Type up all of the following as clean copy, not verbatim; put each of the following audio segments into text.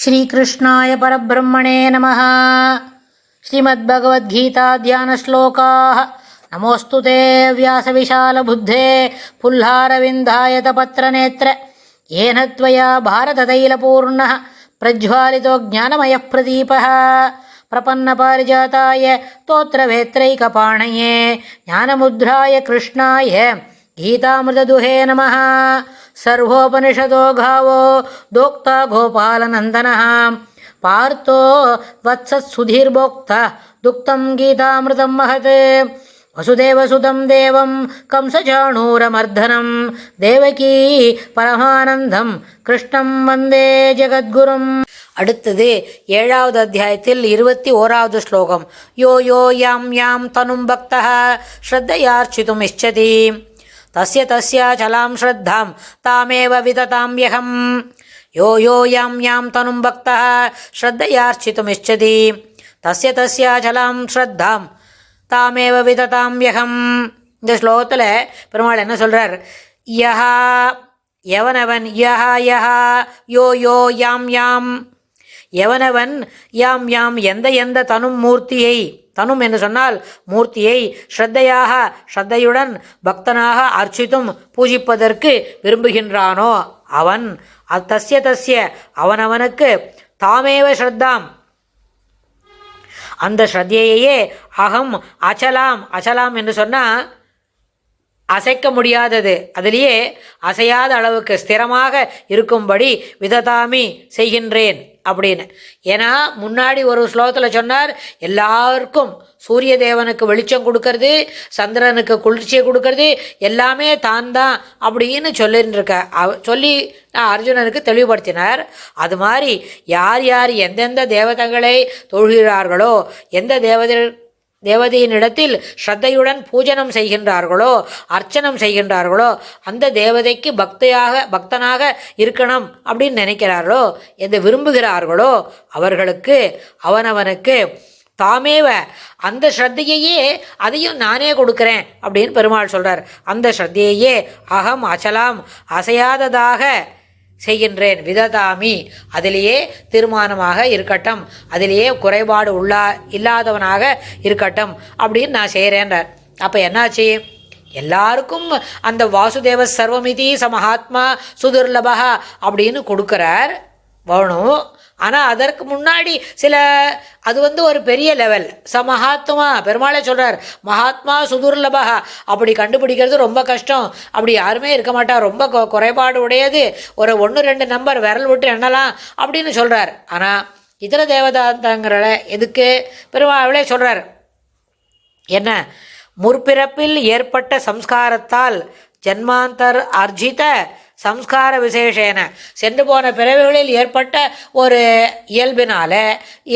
श्रीकृष्णाय परब्रह्मणे नमः। श्रीमद्भगवद्गीता ध्यानश्लोकाः। नमोऽस्तु ते व्यासविशालबुद्धे पुल्लारविन्दायतपत्रनेत्र येन त्वया भारततैलपूर्णः प्रज्वालितो ज्ञानमयः प्रदीपः प्रपन्नपारिजाताय स्तोत्रवेत्रैकपाणये ज्ञानमुद्राय कृष्णाय गीतामृतदुहे नमः। सर्वोपनिषदो गावो दोक्ता गोपालनन्दनः पार्थो वत्सत्सुधीर्भोक्ता दुक्तं गीतामृतं महत्। वसुदेवसुतं देवं कंसचाणूरमर्दनं देवकी பரமானந்தம் கிருஷ்ணம் வந்தே ஜெகத்குரும். அடுத்தது 7வது அத்தியாயத்தில் 21வது ஸ்லோகம். யோ யோ யாம் யாம் தனும் பக்தः ஸ்ரத்தையார்ச்சிதும் இஷ்சதி தஸ்ய தஸ்யாச்சலாம் ஸ்ரத்தாம் தாமேவ விததாம்யகம். யோ யோ யாம் யாம் தனும் பக்தः ஸ்ரத்தையார்ச்சிதும் இஷ்சதி தஸ்ய தஸ்யாச்சலாம் ஸ்ரத்தாம் தாமேவ விததாம்யகம். இந்த ஸ்லோகத்தில் பெருமாள் என்ன சொல்கிறார்? யஹா எவனவன், யஹா யஹா யோ யோ யாம் யாம் எவனவன், யாம் யாம் எந்த எந்த தனும் மூர்த்தியை, தனும் என்று சொன்னால் மூர்த்தியை, ஸ்ரத்தையாக ஸ்ரத்தையுடன் பக்தனாக அர்ச்சித்தும் பூஜிப்பதற்கு விரும்புகின்றானோ அவன், தஸ்ய தஸ்ய அவனவனுக்கு, தாமேவ ஸ்ரத்தாம் அந்த ஸ்ரத்தையையே, அகம் அச்சலாம், அச்சலாம் என்று சொன்னால் அசைக்க முடியாதது, அதிலேயே அசையாத அளவுக்கு ஸ்திரமாக இருக்கும்படி விததாமி செய்கின்றேன் அப்படின்னு. ஏன்னா முன்னாடி ஒரு ஸ்லோகத்தில் சொன்னார், எல்லாருக்கும் சூரிய தேவனுக்கு வெளிச்சம் கொடுக்கறது, சந்திரனுக்கு குளிர்ச்சியை கொடுக்கறது எல்லாமே தான் தான் அப்படின்னு சொல்லி அர்ஜுனனுக்கு தெளிவுபடுத்தினார். அது மாதிரி யார் யார் எந்தெந்த தேவதைகளை தொழுகிறார்களோ, எந்த தேவதையினிடத்தில் ஸ்ரத்தையுடன் பூஜனம் செய்கின்றார்களோ, அர்ச்சனம் செய்கின்றார்களோ, அந்த தேவதைக்கு பக்தனாக இருக்கணும் அப்படின்னு நினைக்கிறார்களோ, எந்த விரும்புகிறார்களோ அவர்களுக்கு அவனவனுக்கு தாமேவ அந்த ஸ்ரத்தையையே, அதையும் நானே கொடுக்குறேன் அப்படின்னு பெருமாள் சொல்கிறார். அந்த ஸ்ரத்தையையே அகம் அச்சலாம் அசையாததாக செய்கின்றேன், விததாமி அதிலேயே தீர்மானமாக இருக்கட்டும், அதிலேயே குறைபாடு இல்லாதவனாக இருக்கட்டும் அப்படின்னு நான் செய்கிறேன்றார். அப்போ என்னாச்சு? எல்லாருக்கும் அந்த வாசுதேவ சர்வமிதி சமஹாத்மா சுதுர்லபா அப்படின்னு கொடுக்குறார் வேணும். ஆனால் அதற்கு முன்னாடி அது ஒரு பெரிய லெவல். சமஹாத்மா பெருமாளே சொல்கிறார், மகாத்மா சுதுர்லபா அப்படி கண்டுபிடிக்கிறது ரொம்ப கஷ்டம், அப்படி யாருமே இருக்க மாட்டா, ரொம்ப குறைபாடு உடையது, ஒரு 1-2 நம்பர் விரல் விட்டு எண்ணலாம் அப்படின்னு சொல்கிறார். ஆனால் இதர தேவதாந்தங்கிற எதுக்கு பெருமாளே சொல்கிறார், என்ன முற்பிறப்பில் ஏற்பட்ட சம்ஸ்காரத்தால் ஜன்மாந்தர் அர்ஜித சம்ஸ்கார விசேஷேன, சென்று போன பிறவிகளில் ஏற்பட்ட ஒரு இயல்பினால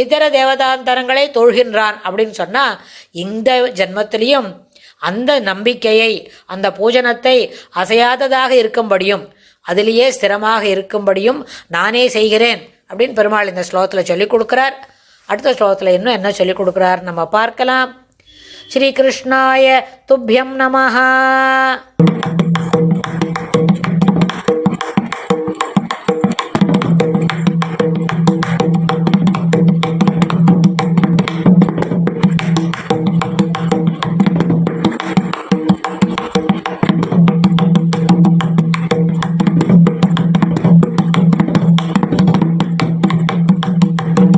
இதர தேவதாந்தரங்களை தொழுகின்றான் அப்படின்னு சொன்னால், இந்த ஜென்மத்திலையும் அந்த நம்பிக்கையை, அந்த பூஜனத்தை அசையாததாக இருக்கும்படியும் அதிலேயே ஸ்திரமாக இருக்கும்படியும் நானே செய்கிறேன் அப்படின்னு பெருமாள் இந்த ஸ்லோகத்தில் சொல்லிக் கொடுக்குறார். அடுத்த ஸ்லோகத்தில் இன்னும் என்ன சொல்லிக் கொடுக்குறார் நம்ம பார்க்கலாம். ஸ்ரீகிருஷ்ணாய துப்யம் நமஹ.